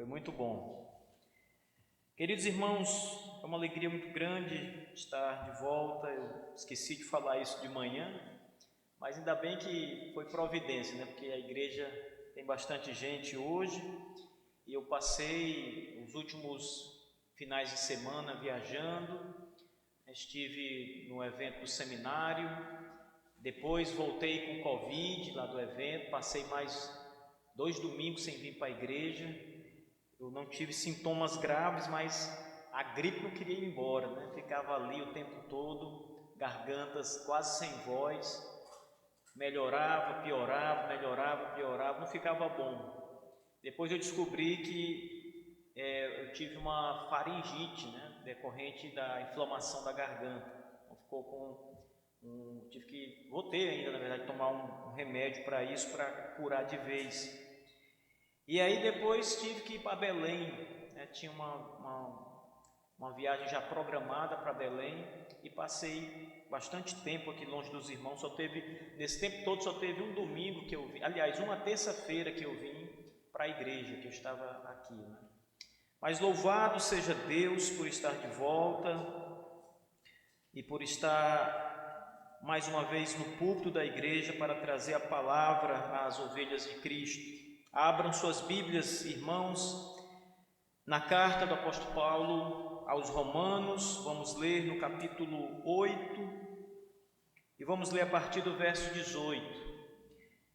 Foi muito bom. Queridos irmãos, é uma alegria muito grande estar de volta. Eu esqueci de falar isso de manhã, mas ainda bem que foi providência, né? Porque a igreja tem bastante gente hoje e eu passei os últimos finais de semana viajando. Estive no evento do seminário, depois voltei com Covid lá do evento, passei mais 2 domingos sem vir para a igreja. Eu não tive sintomas graves, mas a gripe não queria ir embora, né? Ficava ali o tempo todo, gargantas quase sem voz, melhorava, piorava, não ficava bom. Depois eu descobri que eu tive uma faringite, né? Decorrente da inflamação da garganta. Então vou ter ainda, na verdade, tomar um remédio para isso, para curar de vez. E aí depois tive que ir para Belém, né? Tinha uma viagem já programada para Belém e passei bastante tempo aqui longe dos irmãos. Nesse tempo todo só teve um domingo que eu vim, aliás, uma terça-feira que eu vim para a igreja, que eu estava aqui, né? Mas louvado seja Deus por estar de volta e por estar mais uma vez no púlpito da igreja para trazer a palavra às ovelhas de Cristo. Abram suas Bíblias, irmãos, na carta do apóstolo Paulo aos Romanos. Vamos ler no capítulo 8 e vamos ler a partir do verso 18.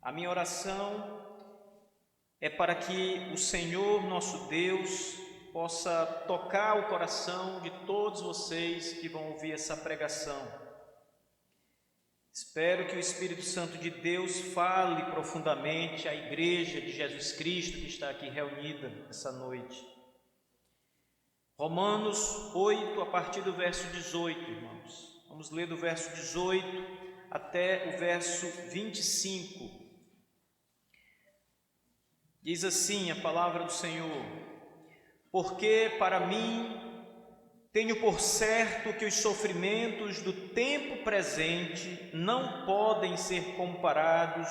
A minha oração é para que o Senhor nosso Deus possa tocar o coração de todos vocês que vão ouvir essa pregação. Espero que o Espírito Santo de Deus fale profundamente à igreja de Jesus Cristo que está aqui reunida essa noite. Romanos 8, a partir do verso 18, irmãos. Vamos ler do verso 18 até o verso 25. Diz assim a palavra do Senhor: porque para mim tenho por certo que os sofrimentos do tempo presente não podem ser comparados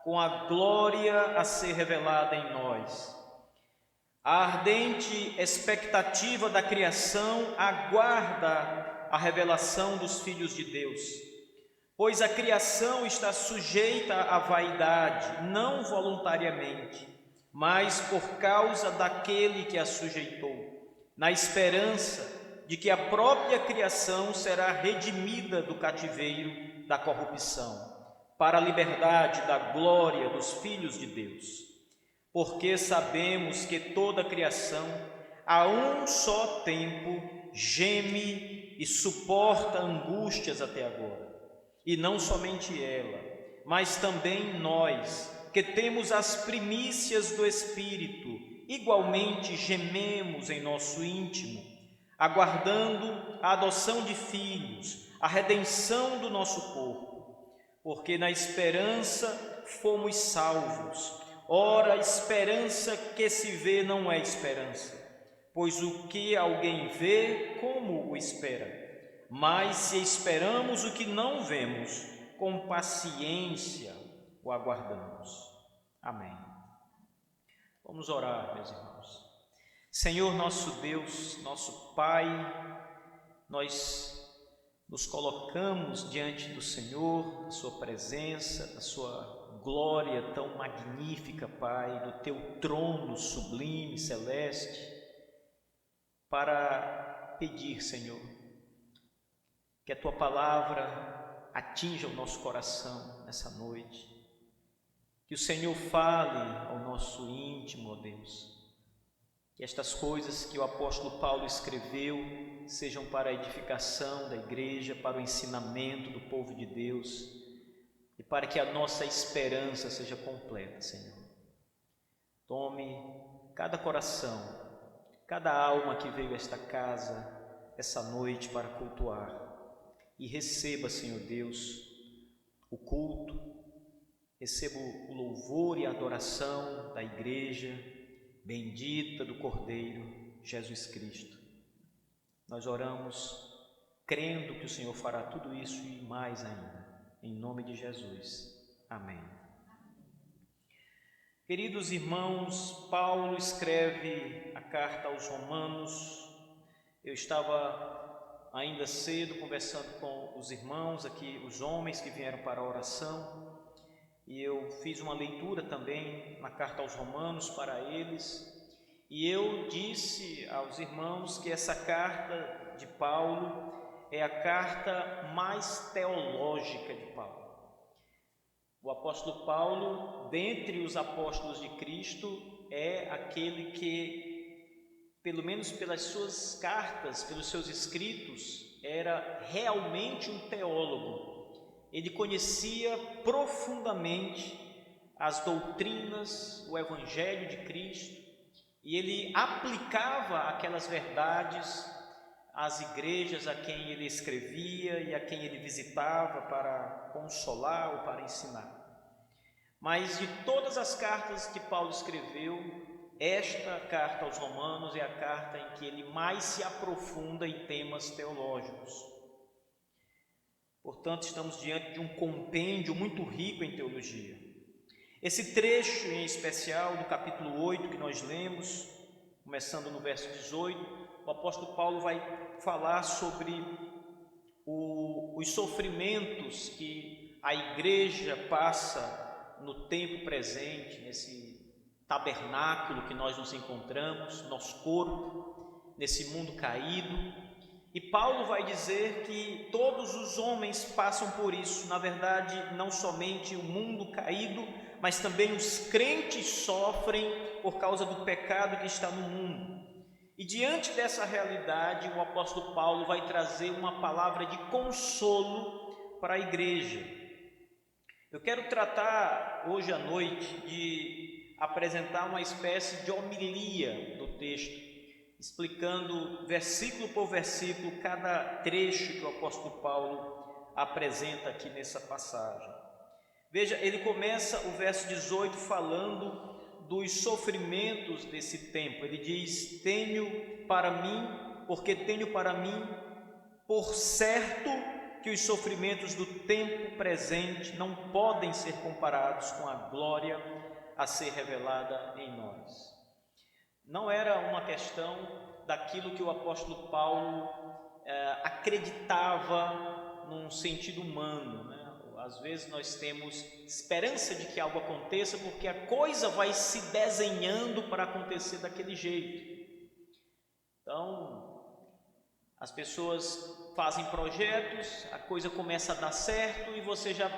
com a glória a ser revelada em nós. A ardente expectativa da criação aguarda a revelação dos filhos de Deus, pois a criação está sujeita à vaidade, não voluntariamente, mas por causa daquele que a sujeitou, na esperança de que a própria criação será redimida do cativeiro da corrupção, para a liberdade da glória dos filhos de Deus. Porque sabemos que toda a criação, a um só tempo, geme e suporta angústias até agora. E não somente ela, mas também nós, que temos as primícias do Espírito, igualmente gememos em nosso íntimo, aguardando a adoção de filhos, a redenção do nosso corpo, porque na esperança fomos salvos. Ora, esperança que se vê não é esperança, pois o que alguém vê, como o espera? Mas se esperamos o que não vemos, com paciência o aguardamos. Amém. Vamos orar, meus irmãos. Senhor nosso Deus, nosso Pai, nós nos colocamos diante do Senhor, da Sua presença, da Sua glória tão magnífica, Pai, do Teu trono sublime, celeste, para pedir, Senhor, que a Tua palavra atinja o nosso coração nessa noite, que o Senhor fale ao nosso íntimo, ó Deus, que estas coisas que o apóstolo Paulo escreveu sejam para a edificação da igreja, para o ensinamento do povo de Deus e para que a nossa esperança seja completa, Senhor. Tome cada coração, cada alma que veio a esta casa essa noite para cultuar e receba, Senhor Deus, o culto, receba o louvor e a adoração da igreja bendita do Cordeiro Jesus Cristo. Nós oramos crendo que o Senhor fará tudo isso e mais ainda, em nome de Jesus. Amém. Queridos irmãos, Paulo escreve a carta aos Romanos. Eu estava ainda cedo conversando com os irmãos aqui, os homens que vieram para a oração, e eu fiz uma leitura também na carta aos Romanos para eles, e eu disse aos irmãos que essa carta de Paulo é a carta mais teológica de Paulo. O apóstolo Paulo, dentre os apóstolos de Cristo, é aquele que, pelo menos pelas suas cartas, pelos seus escritos, era realmente um teólogo. Ele conhecia profundamente as doutrinas, o Evangelho de Cristo, e ele aplicava aquelas verdades às igrejas a quem ele escrevia e a quem ele visitava para consolar ou para ensinar. Mas de todas as cartas que Paulo escreveu, esta carta aos Romanos é a carta em que ele mais se aprofunda em temas teológicos. Portanto, estamos diante de um compêndio muito rico em teologia. Esse trecho em especial, do capítulo 8 que nós lemos, começando no verso 18, o apóstolo Paulo vai falar sobre os sofrimentos que a igreja passa no tempo presente, nesse tabernáculo que nós nos encontramos, nosso corpo, nesse mundo caído. E Paulo vai dizer que todos os homens passam por isso. Na verdade, não somente o mundo caído, mas também os crentes sofrem por causa do pecado que está no mundo. E diante dessa realidade, o apóstolo Paulo vai trazer uma palavra de consolo para a igreja. Eu quero tratar hoje à noite de apresentar uma espécie de homilia do texto, explicando versículo por versículo cada trecho que o apóstolo Paulo apresenta aqui nessa passagem. Veja, ele começa o verso 18 falando dos sofrimentos desse tempo. Ele diz: porque tenho para mim por certo que os sofrimentos do tempo presente não podem ser comparados com a glória a ser revelada em nós. Não era uma questão daquilo que o apóstolo Paulo acreditava num sentido humano, né? Às vezes nós temos esperança de que algo aconteça porque a coisa vai se desenhando para acontecer daquele jeito. Então, as pessoas fazem projetos, a coisa começa a dar certo e você já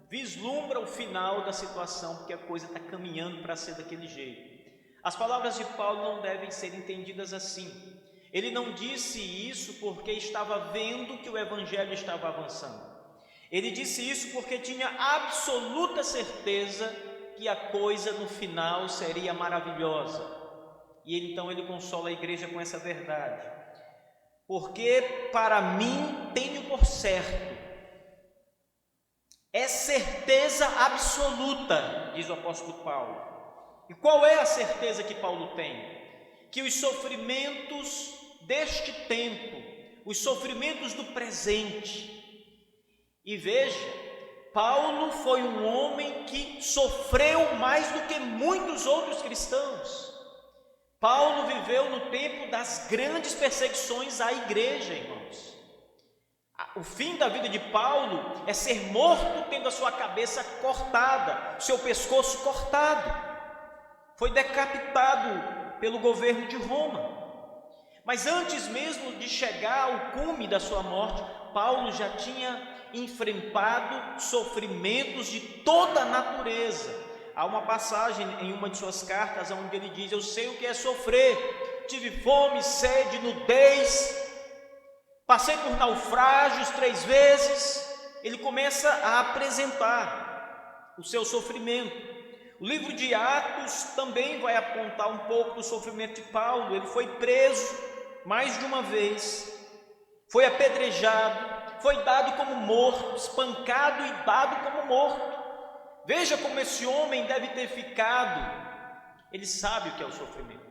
vislumbra o final da situação porque a coisa está caminhando para ser daquele jeito. As palavras de Paulo não devem ser entendidas assim. Ele não disse isso porque estava vendo que o evangelho estava avançando. Ele disse isso porque tinha absoluta certeza que a coisa no final seria maravilhosa. E então ele consola a igreja com essa verdade. Porque para mim tenho por certo, é certeza absoluta, diz o apóstolo Paulo. E qual é a certeza que Paulo tem? Que os sofrimentos deste tempo, os sofrimentos do presente. E veja, Paulo foi um homem que sofreu mais do que muitos outros cristãos. Paulo viveu no tempo das grandes perseguições à igreja, irmãos. O fim da vida de Paulo é ser morto tendo a sua cabeça cortada, seu pescoço cortado. Foi decapitado pelo governo de Roma. Mas antes mesmo de chegar ao cume da sua morte, Paulo já tinha enfrentado sofrimentos de toda a natureza. Há uma passagem em uma de suas cartas onde ele diz: eu sei o que é sofrer, tive fome, sede, nudez, passei por naufrágios 3 vezes. Ele começa a apresentar o seu sofrimento. O livro de Atos também vai apontar um pouco do sofrimento de Paulo. Ele foi preso mais de uma vez, foi apedrejado, foi dado como morto, espancado e dado como morto. Veja como esse homem deve ter ficado. Ele sabe o que é o sofrimento.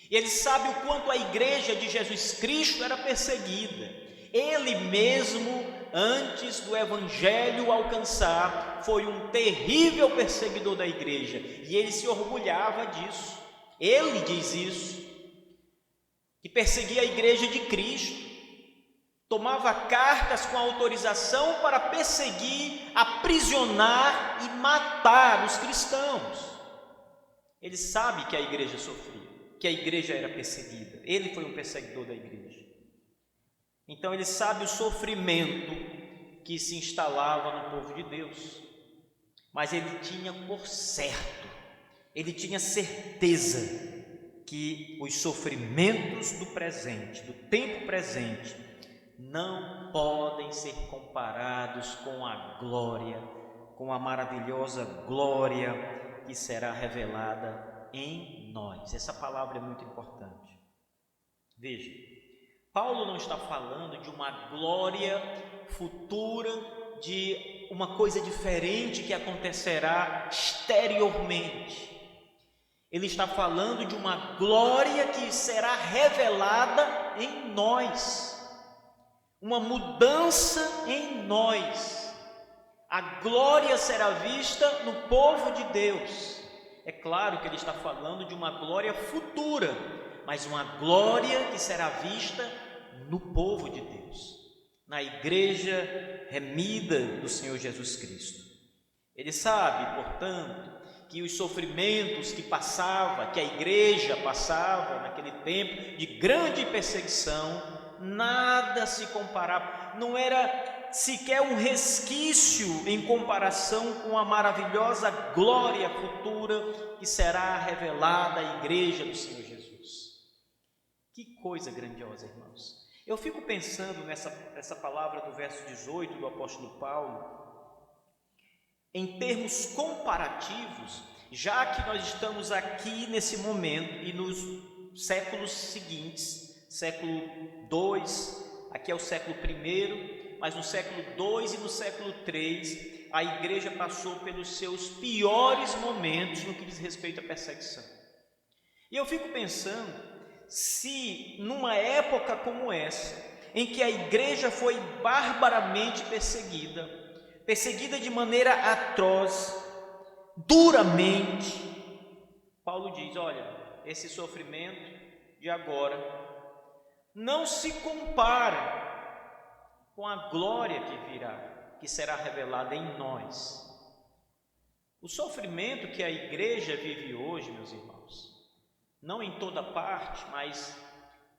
E ele sabe o quanto a igreja de Jesus Cristo era perseguida. Ele mesmo antes do evangelho alcançar, foi um terrível perseguidor da igreja, e ele se orgulhava disso. Ele diz isso, que perseguia a igreja de Cristo, tomava cartas com autorização para perseguir, aprisionar e matar os cristãos. Ele sabe que a igreja sofria, que a igreja era perseguida. Ele foi um perseguidor da igreja. Então ele sabe o sofrimento que se instalava no povo de Deus. Mas ele tinha por certo, ele tinha certeza que os sofrimentos do presente, do tempo presente, não podem ser comparados com a glória, com a maravilhosa glória que será revelada em nós. Essa palavra é muito importante. Veja, Paulo não está falando de uma glória futura, de uma coisa diferente que acontecerá exteriormente. Ele está falando de uma glória que será revelada em nós, uma mudança em nós. A glória será vista no povo de Deus. É claro que ele está falando de uma glória futura, mas uma glória que será vista no povo de Deus, na igreja remida do Senhor Jesus Cristo. Ele sabe, portanto, que os sofrimentos que a igreja passava naquele tempo de grande perseguição, nada se comparava, não era sequer um resquício em comparação com a maravilhosa glória futura que será revelada à igreja do Senhor Jesus. Que coisa grandiosa, irmãos! Eu fico pensando nessa palavra do verso 18 do apóstolo Paulo, em termos comparativos, já que nós estamos aqui nesse momento e nos séculos seguintes, século 2, aqui é o século 1, mas no século 2 e no século 3, a igreja passou pelos seus piores momentos no que diz respeito à perseguição. E eu fico pensando, se numa época como essa, em que a igreja foi barbaramente perseguida de maneira atroz, duramente, Paulo diz: olha, esse sofrimento de agora não se compara com a glória que virá, que será revelada em nós. O sofrimento que a igreja vive hoje, meus irmãos, não em toda parte, mas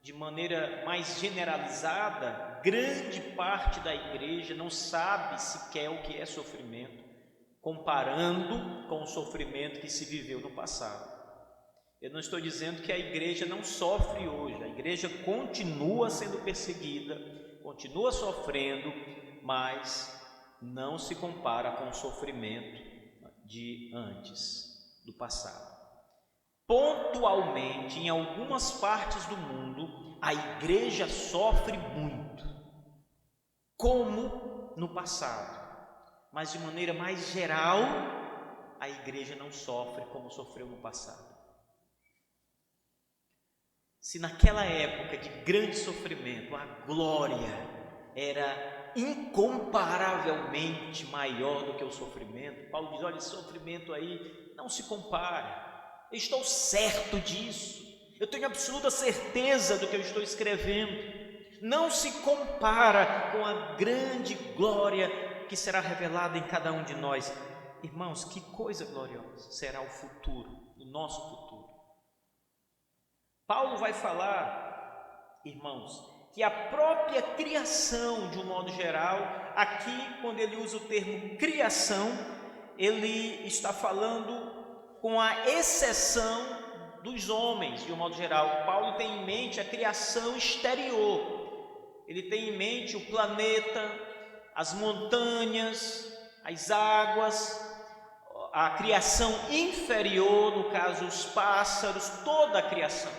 de maneira mais generalizada, grande parte da igreja não sabe sequer o que é sofrimento, comparando com o sofrimento que se viveu no passado. Eu não estou dizendo que a igreja não sofre hoje, a igreja continua sendo perseguida, continua sofrendo, mas não se compara com o sofrimento de antes, do passado. Pontualmente, em algumas partes do mundo, a igreja sofre muito, como no passado, mas de maneira mais geral, a igreja não sofre como sofreu no passado. Se naquela época de grande sofrimento a glória era incomparavelmente maior do que o sofrimento, Paulo diz: olha, esse sofrimento aí não se compara. Eu estou certo disso, eu tenho absoluta certeza do que eu estou escrevendo. Não se compara com a grande glória que será revelada em cada um de nós. Irmãos, que coisa gloriosa será o futuro, o nosso futuro. Paulo vai falar, irmãos, que a própria criação, de um modo geral, aqui quando ele usa o termo criação, ele está falando com a exceção dos homens, de um modo geral. Paulo tem em mente a criação exterior, ele tem em mente o planeta, as montanhas, as águas, a criação inferior, no caso os pássaros, toda a criação.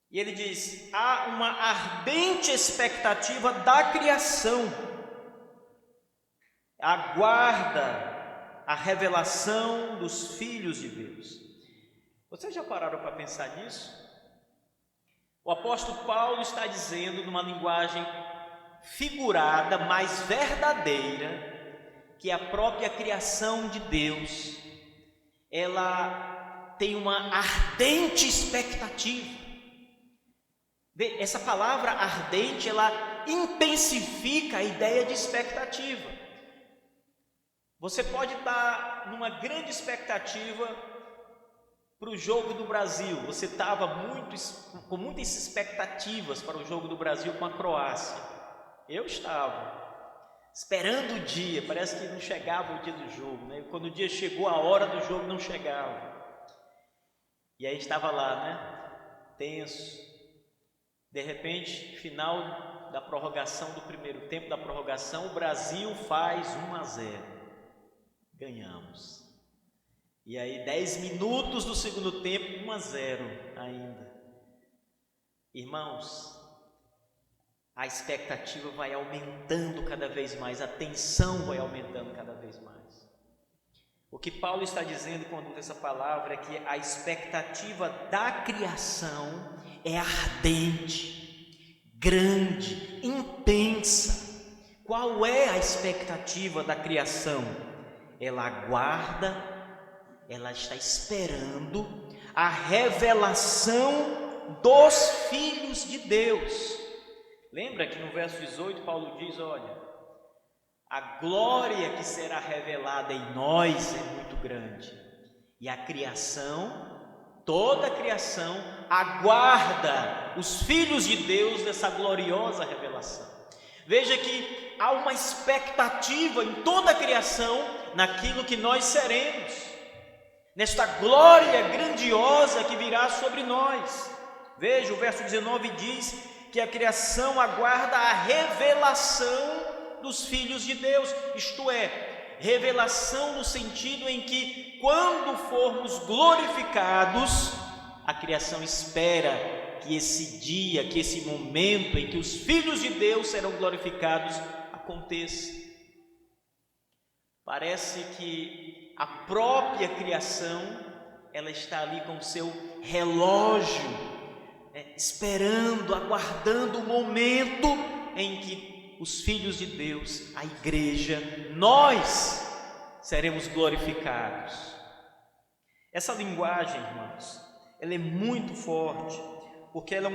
E ele diz: há uma ardente expectativa da criação, aguarda a revelação dos filhos de Deus. Vocês já pararam para pensar nisso? O apóstolo Paulo está dizendo, numa linguagem figurada, mais verdadeira, que a própria criação de Deus, ela tem uma ardente expectativa. Essa palavra ardente, ela intensifica a ideia de expectativa. Você pode estar numa grande expectativa para o jogo do Brasil. Você estava com muitas expectativas para o jogo do Brasil com a Croácia. Eu estava esperando o dia, parece que não chegava o dia do jogo, né? Quando o dia chegou, a hora do jogo não chegava. E aí estava lá, né? Tenso. De repente, final da prorrogação do primeiro tempo da prorrogação, o Brasil faz 1-0. Ganhamos. E aí 10 minutos do segundo tempo, 1-0 ainda. Irmãos, a expectativa vai aumentando cada vez mais, a tensão vai aumentando cada vez mais. O que Paulo está dizendo quando usa essa palavra é que a expectativa da criação é ardente, grande, intensa. Qual é a expectativa da criação? Ela aguarda, ela está esperando a revelação dos filhos de Deus. Lembra que no verso 18 Paulo diz, olha, a glória que será revelada em nós é muito grande. E a criação, toda a criação, aguarda os filhos de Deus dessa gloriosa revelação. Veja que há uma expectativa em toda a criação naquilo que nós seremos, nesta glória grandiosa que virá sobre nós. Veja, o verso 19 diz que a criação aguarda a revelação dos filhos de Deus, isto é, revelação no sentido em que quando formos glorificados, a criação espera que esse dia, que esse momento em que os filhos de Deus serão glorificados aconteça. Parece que a própria criação, ela está ali com o seu relógio, esperando, aguardando o momento em que os filhos de Deus, a igreja, nós seremos glorificados. Essa linguagem, irmãos, ela é muito forte, porque ela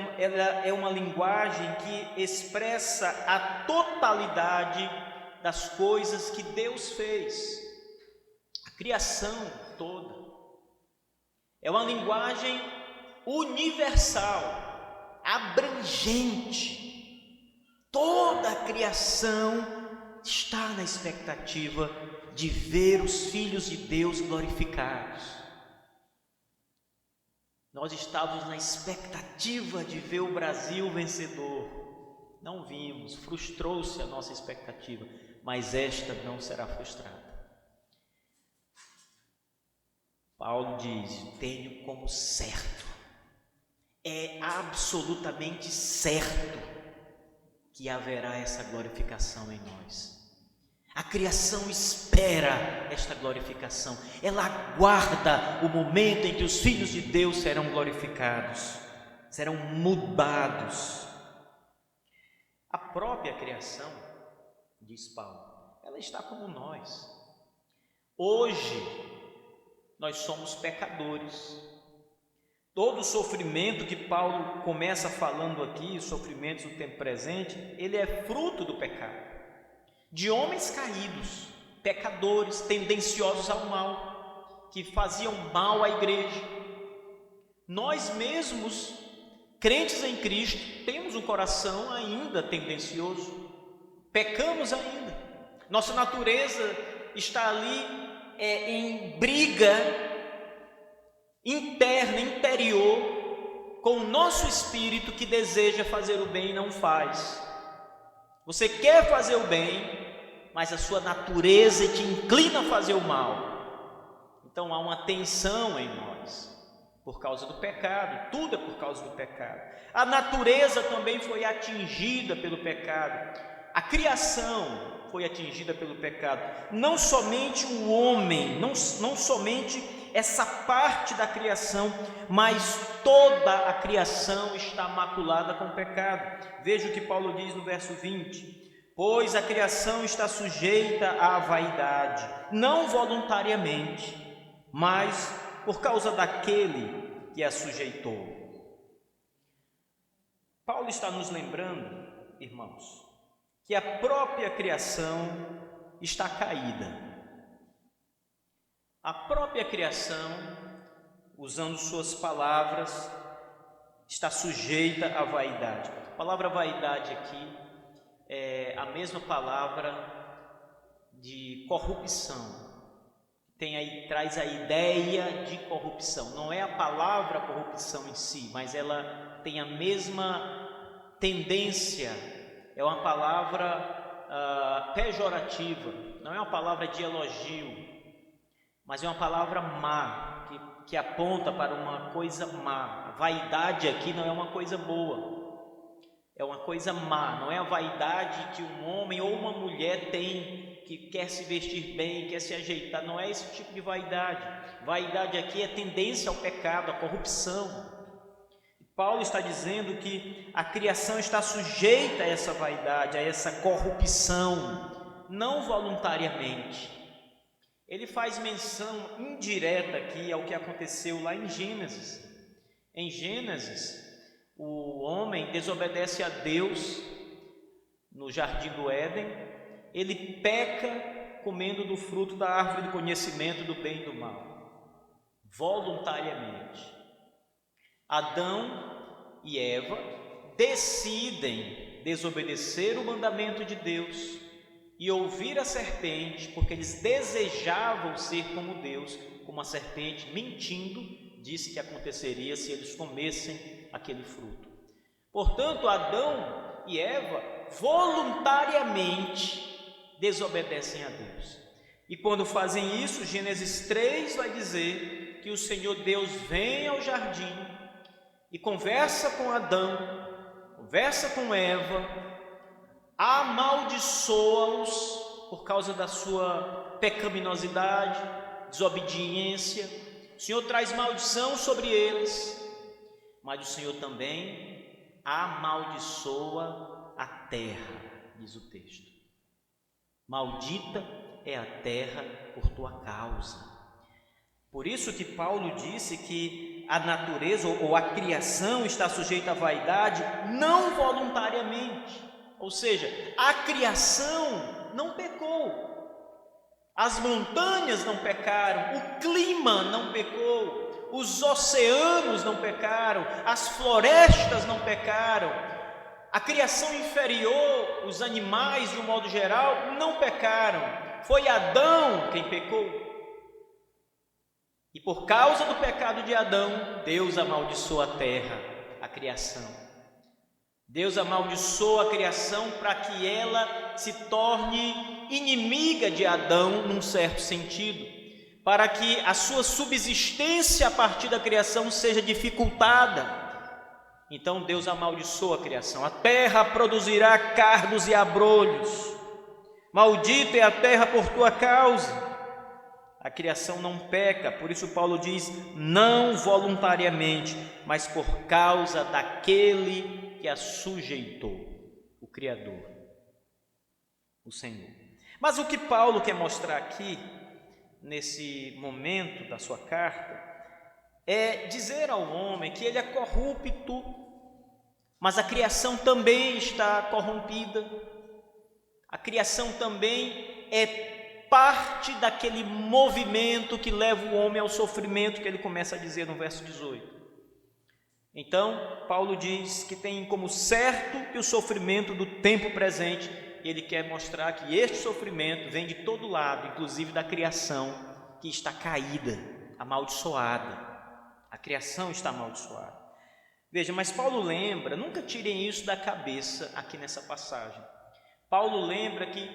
é uma linguagem que expressa a totalidade das coisas que Deus fez, a criação toda. É uma linguagem universal, abrangente. Toda a criação está na expectativa de ver os filhos de Deus glorificados. Nós estávamos na expectativa de ver o Brasil vencedor. Não vimos, frustrou-se a nossa expectativa, mas esta não será frustrada. Paulo diz: tenho como certo, é absolutamente certo que haverá essa glorificação em nós. A criação espera esta glorificação, ela aguarda o momento em que os filhos de Deus serão glorificados, serão mudados. A própria criação, diz Paulo, ela está como nós. Hoje nós somos pecadores. Todo o sofrimento que Paulo começa falando aqui, os sofrimentos do tempo presente, ele é fruto do pecado, de homens caídos, pecadores, tendenciosos ao mal, que faziam mal à igreja. Nós mesmos, crentes em Cristo, temos um coração ainda tendencioso, pecamos ainda, nossa natureza está ali em briga interna, interior, com o nosso espírito que deseja fazer o bem e não faz. Você quer fazer o bem, mas a sua natureza te inclina a fazer o mal. Então há uma tensão em nós, por causa do pecado, tudo é por causa do pecado. A natureza também foi atingida pelo pecado, a criação foi atingida pelo pecado, não somente o homem, não somente essa parte da criação, mas toda a criação está maculada com o pecado. Veja o que Paulo diz no verso 20: pois a criação está sujeita à vaidade, não voluntariamente, mas por causa daquele que a sujeitou. Paulo está nos lembrando, irmãos, que a própria criação está caída. A própria criação, usando suas palavras, está sujeita à vaidade. A palavra vaidade aqui é a mesma palavra de corrupção. Traz a ideia de corrupção. Não é a palavra corrupção em si, mas ela tem a mesma tendência. É uma palavra pejorativa, não é uma palavra de elogio, mas é uma palavra má, que aponta para uma coisa má. A vaidade aqui não é uma coisa boa, é uma coisa má. Não é a vaidade que um homem ou uma mulher tem, que quer se vestir bem, quer se ajeitar. Não é esse tipo de vaidade. Vaidade aqui é tendência ao pecado, à corrupção. Paulo está dizendo que a criação está sujeita a essa vaidade, a essa corrupção, não voluntariamente. Ele faz menção indireta aqui ao que aconteceu lá em Gênesis. Em Gênesis, o homem desobedece a Deus no jardim do Éden, ele peca comendo do fruto da árvore do conhecimento do bem e do mal, voluntariamente. Adão e Eva decidem desobedecer o mandamento de Deus e ouvir a serpente, porque eles desejavam ser como Deus, como a serpente, mentindo, disse que aconteceria se eles comessem aquele fruto. Portanto, Adão e Eva voluntariamente desobedecem a Deus. E quando fazem isso, Gênesis 3 vai dizer que o Senhor Deus vem ao jardim e conversa com Adão, conversa com Eva, amaldiçoa-os por causa da sua pecaminosidade, desobediência. O Senhor traz maldição sobre eles, mas o Senhor também amaldiçoa a terra, diz o texto. Maldita é a terra por tua causa. Por isso que Paulo disse que a natureza ou a criação está sujeita à vaidade não voluntariamente. Ou seja, a criação não pecou, as montanhas não pecaram, o clima não pecou, os oceanos não pecaram, as florestas não pecaram, a criação inferior, os animais de um modo geral não pecaram, foi Adão quem pecou. E por causa do pecado de Adão, Deus amaldiçoou a terra, a criação. Deus amaldiçoou a criação para que ela se torne inimiga de Adão num certo sentido, para que a sua subsistência a partir da criação seja dificultada. Então Deus amaldiçoa a criação. A terra produzirá cardos e abrolhos. Maldita é a terra por tua causa. A criação não peca, por isso Paulo diz, não voluntariamente, mas por causa daquele que a sujeitou, o Criador, o Senhor. Mas o que Paulo quer mostrar aqui, nesse momento da sua carta, é dizer ao homem que ele é corrupto, mas a criação também está corrompida, a criação também é parte daquele movimento que leva o homem ao sofrimento, que ele começa a dizer no verso 18. Então, Paulo diz que tem como certo que o sofrimento do tempo presente, ele quer mostrar que este sofrimento vem de todo lado, inclusive da criação que está caída, amaldiçoada. A criação está amaldiçoada. Veja, mas Paulo lembra, nunca tirem isso da cabeça aqui nessa passagem. Paulo lembra que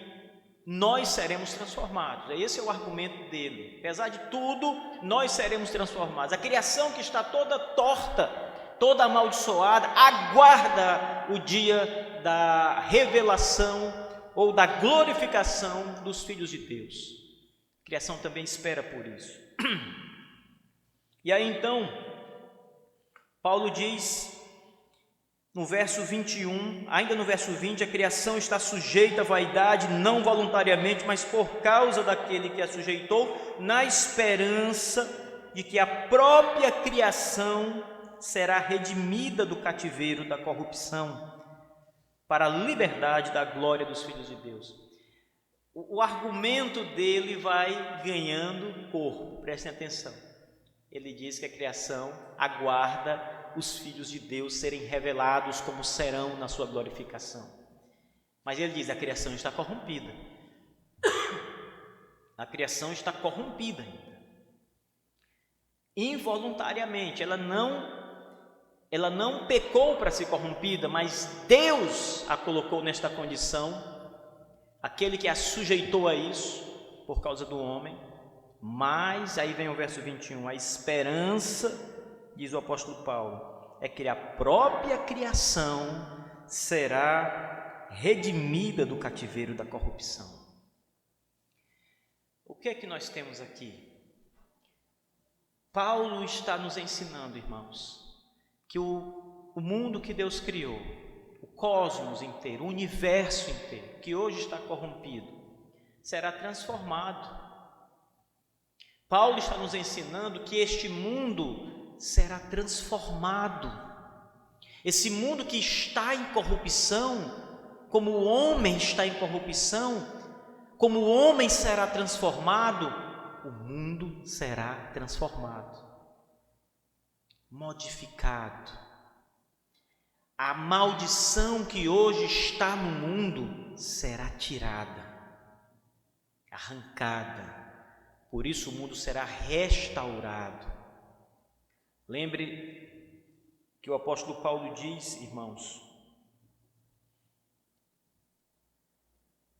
nós seremos transformados. Esse é o argumento dele. Apesar de tudo, nós seremos transformados. A criação que está toda torta, toda amaldiçoada, aguarda o dia da revelação ou da glorificação dos filhos de Deus. A criação também espera por isso. E aí então, Paulo diz No verso 21, ainda no verso 20, a criação está sujeita à vaidade, não voluntariamente, mas por causa daquele que a sujeitou, na esperança de que a própria criação será redimida do cativeiro da corrupção, para a liberdade da glória dos filhos de Deus. O argumento dele vai ganhando corpo, prestem atenção. Ele diz que a criação aguarda os filhos de Deus serem revelados como serão na sua glorificação. Mas ele diz: a criação está corrompida. A criação está corrompida ainda. Involuntariamente, ela não pecou para ser corrompida, mas Deus a colocou nesta condição, aquele que a sujeitou a isso por causa do homem. Mas aí vem o verso 21, a esperança, diz o apóstolo Paulo, é que a própria criação será redimida do cativeiro da corrupção. O que é que nós temos aqui? Paulo está nos ensinando, irmãos, que o mundo que Deus criou, o cosmos inteiro, o universo inteiro, que hoje está corrompido, será transformado. Paulo está nos ensinando que este mundo será transformado. Esse mundo que está em corrupção, como o homem está em corrupção, como o homem será transformado, o mundo será transformado, modificado. A maldição que hoje está no mundo será tirada, arrancada. Por isso o mundo será restaurado. Lembre que o apóstolo Paulo diz, irmãos,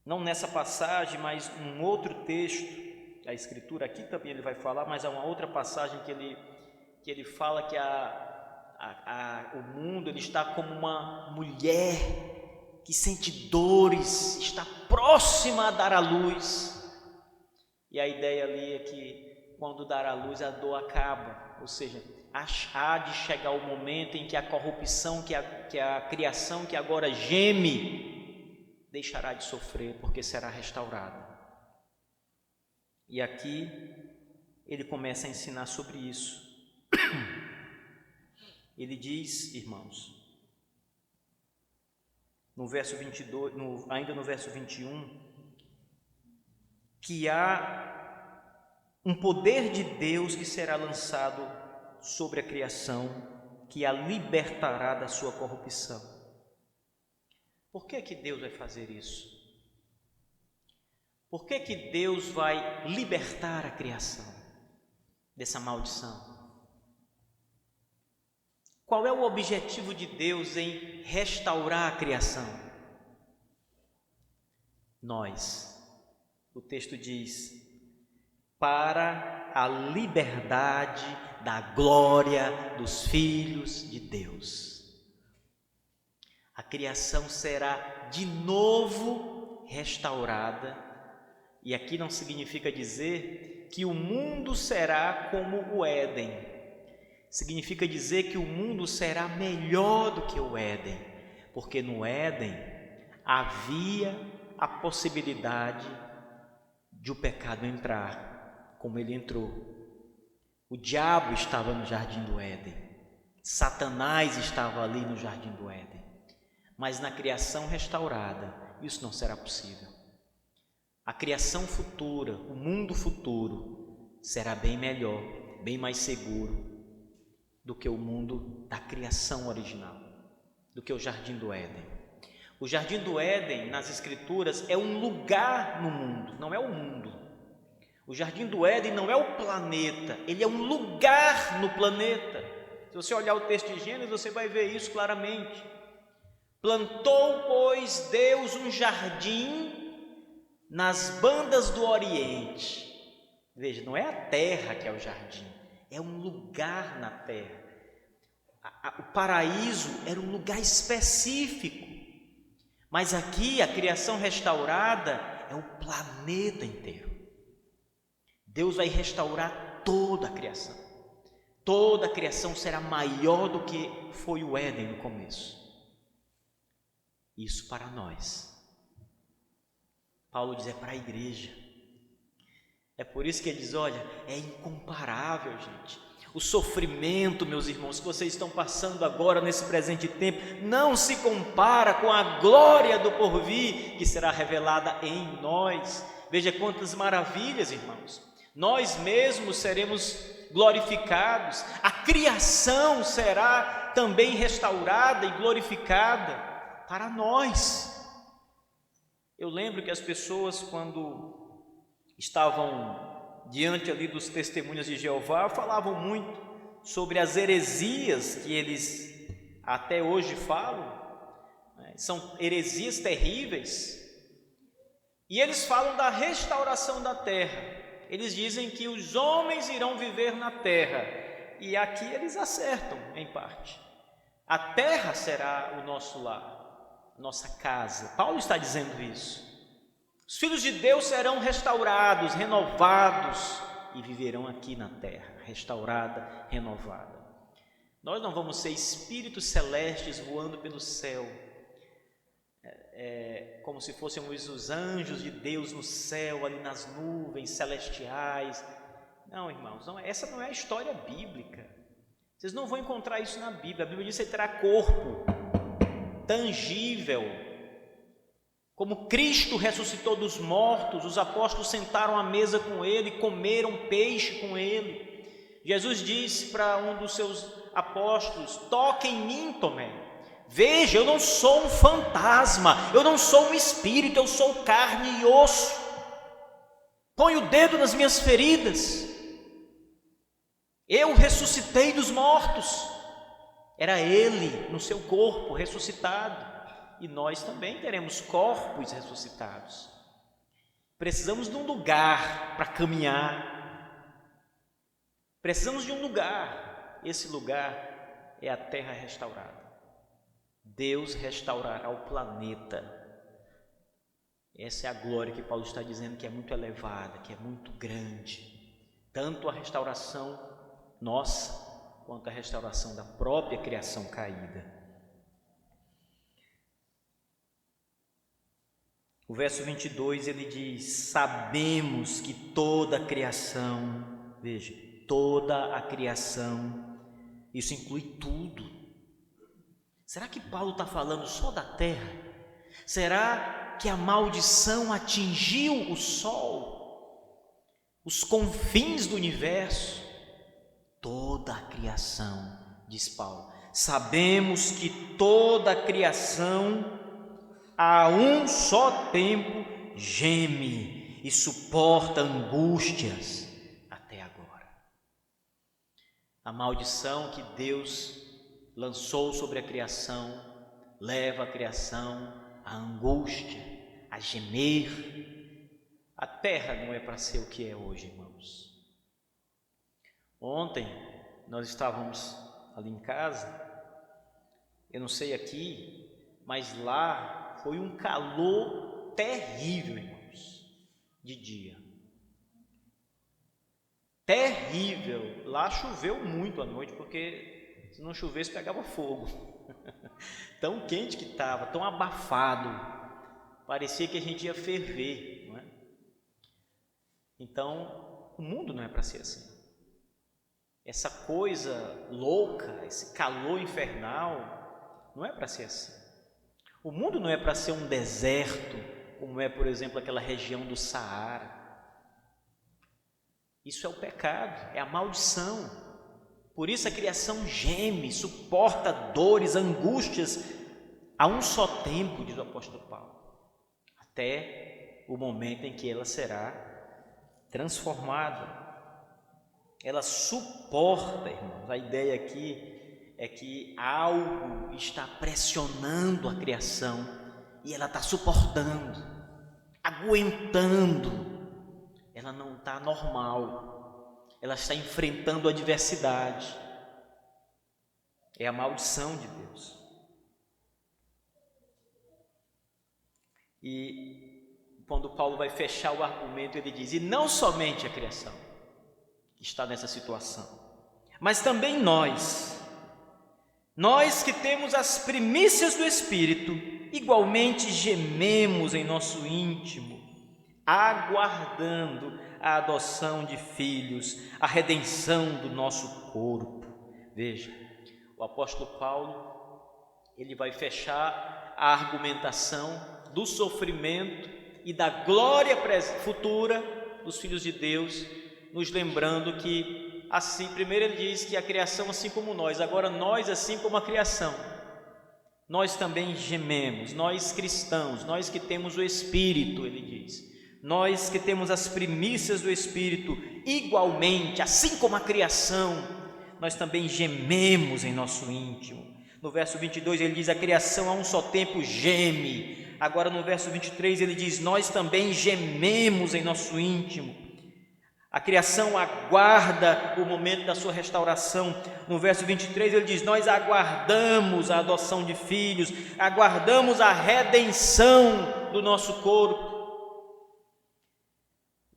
não nessa passagem, mas um outro texto, a escritura aqui também ele vai falar, mas há uma outra passagem que ele fala que o mundo ele está como uma mulher que sente dores, está próxima a dar à luz. E a ideia ali é que quando dar à luz a dor acaba, ou seja, há de chegar o momento em que a corrupção, que a criação que agora geme, deixará de sofrer, porque será restaurada. E aqui ele começa a ensinar sobre isso. Ele diz, irmãos, no verso 22, ainda no verso 21, que há um poder de Deus que será lançado sobre a criação, que a libertará da sua corrupção. Por que Deus vai fazer isso? Por que Deus vai libertar a criação dessa maldição? Qual é o objetivo de Deus em restaurar a criação? Nós. O texto diz: para a liberdade da glória dos filhos de Deus. A criação será de novo restaurada, e aqui não significa dizer que o mundo será como o Éden, significa dizer que o mundo será melhor do que o Éden, porque no Éden havia a possibilidade de o pecado entrar, como ele entrou. O diabo estava no jardim do Éden, Satanás estava ali no jardim do Éden, mas na criação restaurada isso não será possível. A criação futura, o mundo futuro será bem melhor, bem mais seguro do que o mundo da criação original, do que o jardim do Éden. O jardim do Éden, nas Escrituras, é um lugar no mundo, não é o mundo. O jardim do Éden não é o planeta, ele é um lugar no planeta. Se você olhar o texto de Gênesis, você vai ver isso claramente. Plantou, pois, Deus um jardim nas bandas do Oriente. Veja, não é a terra que é o jardim, é um lugar na terra. O paraíso era um lugar específico. Mas aqui a criação restaurada é o planeta inteiro. Deus vai restaurar toda a criação. Toda a criação será maior do que foi o Éden no começo. Isso para nós. Paulo diz, é para a igreja. É por isso que ele diz, olha, é incomparável, gente. O sofrimento, meus irmãos, que vocês estão passando agora nesse presente tempo, não se compara com a glória do porvir que será revelada em nós. Veja quantas maravilhas, irmãos. Nós mesmos seremos glorificados, a criação será também restaurada e glorificada para nós. Eu lembro que as pessoas, quando estavam diante ali dos testemunhas de Jeová, falavam muito sobre as heresias que eles até hoje falam, né? São heresias terríveis, e eles falam da restauração da terra. Eles dizem que os homens irão viver na terra, e aqui eles acertam em parte. A terra será o nosso lar, nossa casa. Paulo está dizendo isso. Os filhos de Deus serão restaurados, renovados e viverão aqui na terra, restaurada, renovada. Nós não vamos ser espíritos celestes voando pelo céu, como se fôssemos os anjos de Deus no céu, ali nas nuvens celestiais. Não, irmãos, não, essa não é a história bíblica. Vocês não vão encontrar isso na Bíblia. A Bíblia diz que você terá corpo tangível. Como Cristo ressuscitou dos mortos, os apóstolos sentaram à mesa com Ele, comeram peixe com Ele. Jesus disse para um dos seus apóstolos, toque em mim, Tomé. Veja, eu não sou um fantasma, eu não sou um espírito, eu sou carne e osso. Põe o dedo nas minhas feridas. Eu ressuscitei dos mortos. Era Ele no seu corpo ressuscitado. E nós também teremos corpos ressuscitados. Precisamos de um lugar para caminhar. Precisamos de um lugar. Esse lugar é a terra restaurada. Deus restaurará o planeta. Essa é a glória que Paulo está dizendo, que é muito elevada, que é muito grande. Tanto a restauração nossa, quanto a restauração da própria criação caída. O verso 22, ele diz, sabemos que toda a criação, veja, toda a criação, isso inclui tudo. Será que Paulo está falando só da terra? Será que a maldição atingiu o sol, os confins do universo? Toda a criação, diz Paulo, sabemos que toda a criação a um só tempo geme e suporta angústias até agora. A maldição que Deus lançou sobre a criação leva a criação à angústia, a gemer. A terra não é para ser o que é hoje, irmãos. Ontem nós estávamos ali em casa, eu não sei aqui, mas lá foi um calor terrível, irmãos, de dia. Terrível. Lá choveu muito à noite, porque se não chovesse pegava fogo. Tão quente que estava, tão abafado. Parecia que a gente ia ferver, não é? Então, o mundo não é para ser assim. Essa coisa louca, esse calor infernal, não é para ser assim. O mundo não é para ser um deserto, como é, por exemplo, aquela região do Saara. Isso é o pecado, é a maldição. Por isso a criação geme, suporta dores, angústias, a um só tempo, diz o apóstolo Paulo, até o momento em que ela será transformada. Ela suporta, irmãos, a ideia aqui é que algo está pressionando a criação e ela está suportando, aguentando. Ela não está normal, ela está enfrentando a adversidade. É a maldição de Deus. E quando Paulo vai fechar o argumento, ele diz, e não somente a criação está nessa situação, mas também nós que temos as primícias do Espírito, igualmente gememos em nosso íntimo, aguardando a adoção de filhos, a redenção do nosso corpo. Veja, o apóstolo Paulo, ele vai fechar a argumentação do sofrimento e da glória futura dos filhos de Deus, nos lembrando que, assim, primeiro ele diz que a criação assim como nós, agora nós assim como a criação, nós também gememos, nós cristãos, nós que temos o Espírito, ele diz, nós que temos as primícias do Espírito, igualmente, assim como a criação, nós também gememos em nosso íntimo. No verso 22 ele diz, a criação a um só tempo geme. Agora no verso 23 ele diz, nós também gememos em nosso íntimo. A criação aguarda o momento da sua restauração. No verso 23 ele diz, nós aguardamos a adoção de filhos, aguardamos a redenção do nosso corpo.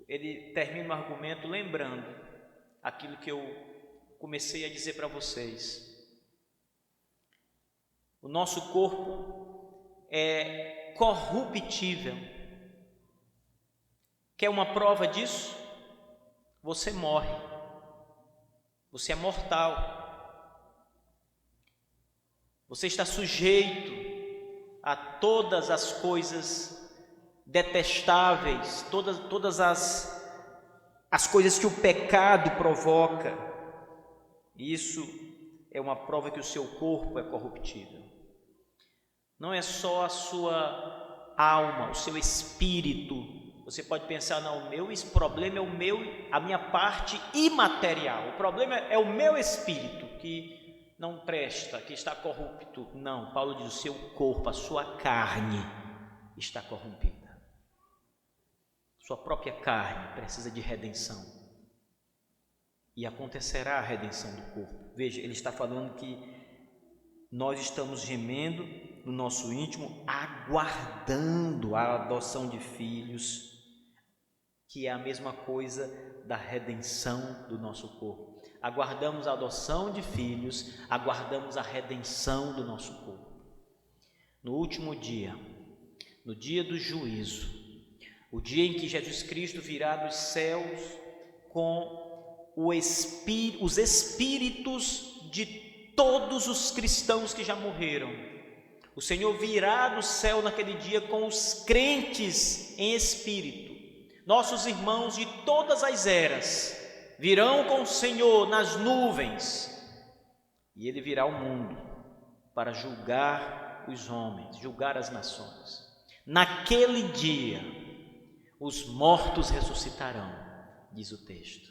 Ele termina o argumento lembrando aquilo que eu comecei a dizer para vocês. O nosso corpo é corruptível. Quer uma prova disso? Você morre, você é mortal, você está sujeito a todas as coisas detestáveis, todas as coisas que o pecado provoca. Isso é uma prova que o seu corpo é corruptível. Não é só a sua alma, o seu espírito. Você pode pensar, não, esse problema é a minha parte imaterial. O problema é o meu espírito que não presta, que está corrupto. Não, Paulo diz, o seu corpo, a sua carne está corrompida. Sua própria carne precisa de redenção. E acontecerá a redenção do corpo. Veja, ele está falando que nós estamos gemendo no nosso íntimo, aguardando a adoção de filhos, que é a mesma coisa da redenção do nosso corpo. Aguardamos a adoção de filhos, aguardamos a redenção do nosso corpo. No último dia, no dia do juízo, o dia em que Jesus Cristo virá dos céus com os espíritos de todos os cristãos que já morreram. O Senhor virá do céu naquele dia com os crentes em espírito. Nossos irmãos de todas as eras virão com o Senhor nas nuvens, e Ele virá ao mundo para julgar os homens, julgar as nações. Naquele dia, os mortos ressuscitarão, diz o texto.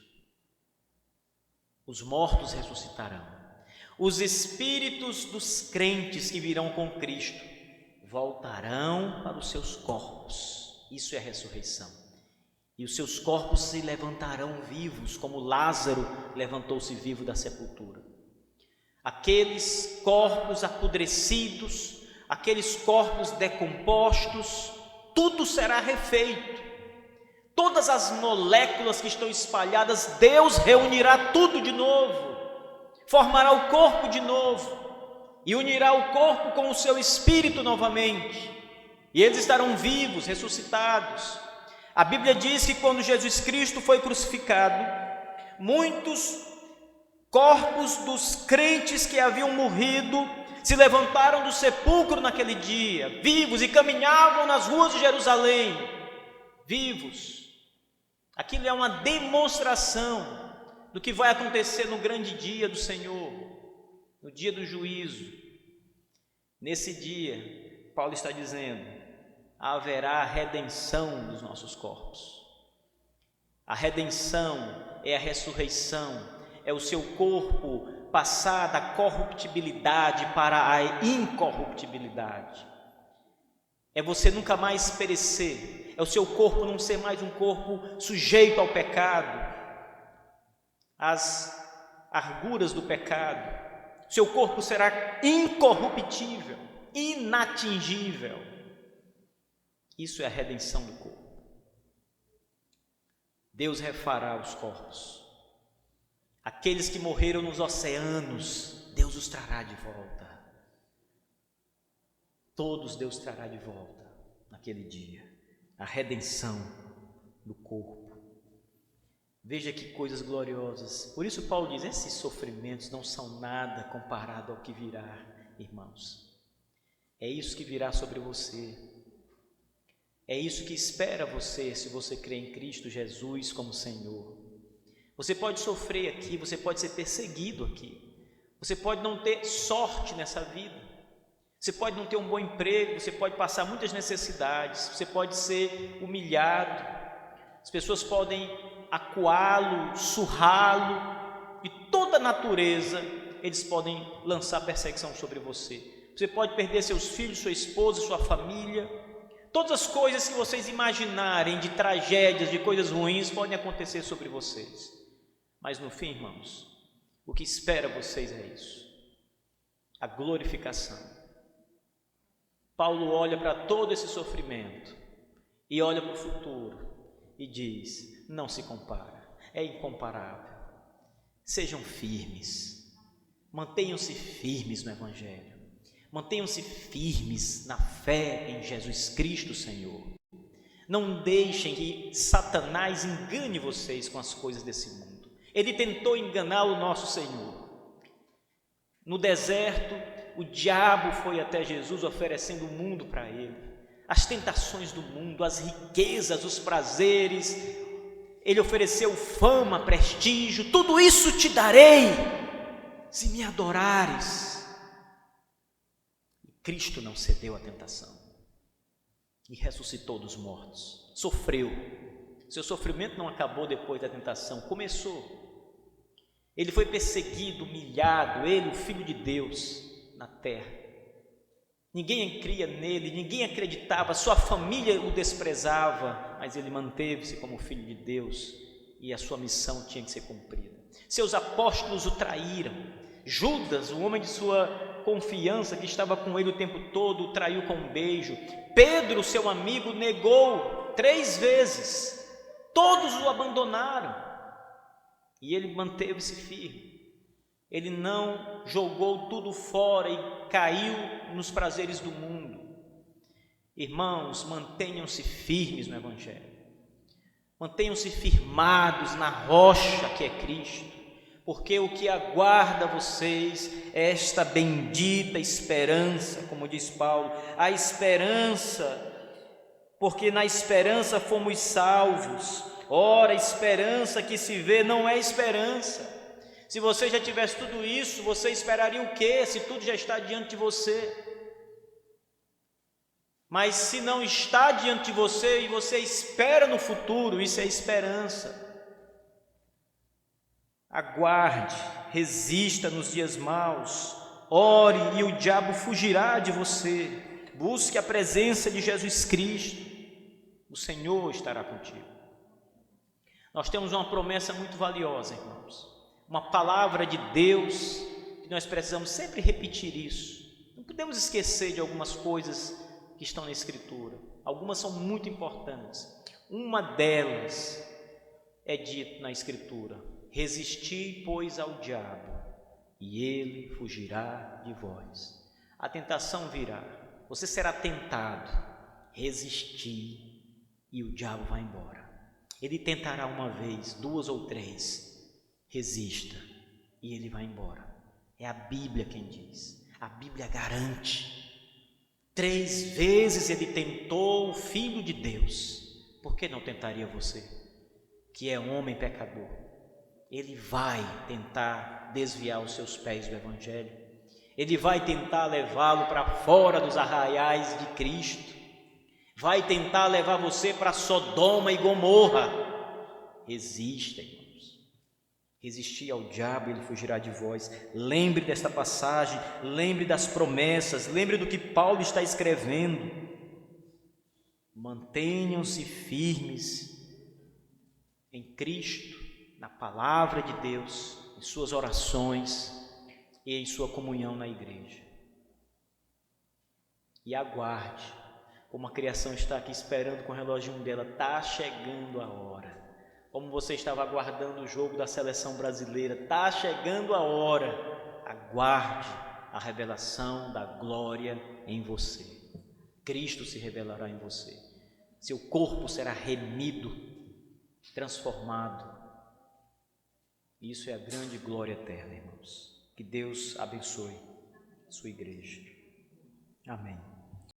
Os mortos ressuscitarão. Os espíritos dos crentes que virão com Cristo voltarão para os seus corpos. Isso é a ressurreição. E os seus corpos se levantarão vivos, como Lázaro levantou-se vivo da sepultura. Aqueles corpos apodrecidos, aqueles corpos decompostos, tudo será refeito. Todas as moléculas que estão espalhadas, Deus reunirá tudo de novo, formará o corpo de novo e unirá o corpo com o seu espírito novamente, e eles estarão vivos, ressuscitados. A Bíblia diz que quando Jesus Cristo foi crucificado, muitos corpos dos crentes que haviam morrido se levantaram do sepulcro naquele dia, vivos, e caminhavam nas ruas de Jerusalém, vivos. Aquilo é uma demonstração do que vai acontecer no grande dia do Senhor, no dia do juízo. Nesse dia, Paulo está dizendo, haverá a redenção dos nossos corpos. A redenção é a ressurreição, é o seu corpo passar da corruptibilidade para a incorruptibilidade. É você nunca mais perecer, é o seu corpo não ser mais um corpo sujeito ao pecado, às arguras do pecado. Seu corpo será incorruptível, inatingível. Isso é a redenção do corpo. Deus refará os corpos. Aqueles que morreram nos oceanos, Deus os trará de volta. todos Deus trará de volta naquele dia, a redenção do corpo. Veja que coisas gloriosas. Por isso Paulo diz, esses sofrimentos não são nada comparado ao que virá, irmãos. É isso que virá sobre você. É isso que espera você, se você crê em Cristo Jesus como Senhor. Você pode sofrer aqui, você pode ser perseguido aqui. Você pode não ter sorte nessa vida. Você pode não ter um bom emprego, você pode passar muitas necessidades, você pode ser humilhado. As pessoas podem acuá-lo, surrá-lo, e toda a natureza, eles podem lançar perseguição sobre você. Você pode perder seus filhos, sua esposa, sua família. Todas as coisas que vocês imaginarem de tragédias, de coisas ruins, podem acontecer sobre vocês. Mas no fim, irmãos, o que espera vocês é isso, a glorificação. Paulo olha para todo esse sofrimento e olha para o futuro e diz, não se compara, é incomparável. Sejam firmes, mantenham-se firmes no Evangelho, mantenham-se firmes na fé em Jesus Cristo, Senhor. Não deixem que Satanás engane vocês com as coisas desse mundo. Ele tentou enganar o nosso Senhor. No deserto, o diabo foi até Jesus oferecendo o mundo para ele, as tentações do mundo, as riquezas, os prazeres. Ele ofereceu fama, prestígio, tudo isso te darei se me adorares. E Cristo não cedeu à tentação e ressuscitou dos mortos, sofreu. Seu sofrimento não acabou depois da tentação, começou. Ele foi perseguido, humilhado, ele, o Filho de Deus, na terra. Ninguém cria nele, ninguém acreditava, sua família o desprezava, mas ele manteve-se como Filho de Deus e a sua missão tinha que ser cumprida. Seus apóstolos o traíram. Judas, o homem de sua confiança, que estava com ele o tempo todo, o traiu com um beijo. Pedro, seu amigo, negou 3 vezes. Todos o abandonaram. E ele manteve-se firme. Ele não jogou tudo fora e caiu nos prazeres do mundo. Irmãos, mantenham-se firmes no Evangelho. Mantenham-se firmados na rocha que é Cristo, porque o que aguarda vocês é esta bendita esperança, como diz Paulo, a esperança, porque na esperança fomos salvos. Ora, esperança que se vê não é esperança. Se você já tivesse tudo isso, você esperaria o quê, se tudo já está diante de você? Mas se não está diante de você e você espera no futuro, isso é esperança. Aguarde, resista nos dias maus, ore e o diabo fugirá de você. Busque a presença de Jesus Cristo, o Senhor estará contigo. Nós temos uma promessa muito valiosa, irmãos, uma palavra de Deus, que nós precisamos sempre repetir isso. Não podemos esquecer de algumas coisas que estão na Escritura, algumas são muito importantes. Uma delas é dito na Escritura: resisti, pois, ao diabo, e ele fugirá de vós. A tentação virá, você será tentado, resistir, e o diabo vai embora. Ele tentará uma vez, 2 ou 3, resista, e ele vai embora. É a Bíblia quem diz, a Bíblia garante. 3 vezes ele tentou o Filho de Deus, por que não tentaria você, que é homem pecador? Ele vai tentar desviar os seus pés do Evangelho, ele vai tentar levá-lo para fora dos arraiais de Cristo, vai tentar levar você para Sodoma e Gomorra. Resista, irmãos, resistir ao diabo, ele fugirá de vós. Lembre desta passagem, lembre das promessas, lembre do que Paulo está escrevendo. Mantenham-se firmes em Cristo, na palavra de Deus, em suas orações e em sua comunhão na igreja. E aguarde, como a criação está aqui esperando com o reloginho dela, está chegando a hora. Como você estava aguardando o jogo da seleção brasileira, está chegando a hora. Aguarde a revelação da glória em você. Cristo se revelará em você. Seu corpo será remido, transformado. Isso é a grande glória eterna, irmãos. Que Deus abençoe sua igreja. Amém.